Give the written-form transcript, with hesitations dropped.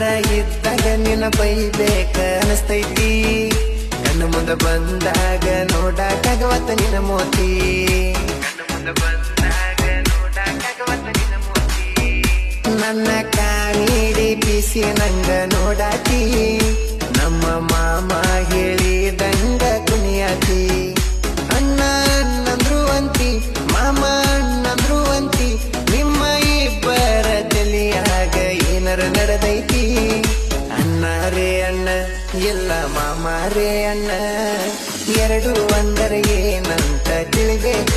ದೂರ ಇದ್ದಾಗ ನಿನ್ನ ಬೈಬೇಕ ಅನಸ್ತೈತಿ ಕಣ್ಣು ಮುಂದೆ ಬಂದಾಗ ನೋಡಕ್ಕಾಗವತ್ತ ನಿನ್ನ ಮೋತಿ ಕಣ್ಣು ಮುಂದೆ ಬಂದಾಗ ನೋಡಕ್ಕಾಗವತ್ತ ನಿನ್ನ ಮೋತಿ ನನ್ನ ಕಾಮಿಡಿ ಬಿಸಿ ನಂಗ ನೋಡಾತಿ ನಮ್ಮ ಮಾಮ ಹೇಳಿದಂಗ ಕುಣಿಯಾತಿ ಅಣ್ಣ ಅಣ್ಣಂದ್ರು ಅಂತಿ ಮಾಮ ಅಣ್ಣಂದ್ರು ಅಂತಿ ನಿಮ್ಮ ಇಬ್ಬರ ತಲಿಯಾಗ ಏನರ ನಡೆದೈತಿ ಅಣ್ಣ ರೇ ಅಣ್ಣ ಎಲ್ಲ ಮಾಮ ರೇ ಅಣ್ಣ ಎರಡು ಒಂದರ ಏನಂತ ತಿಳಿಬೇಕ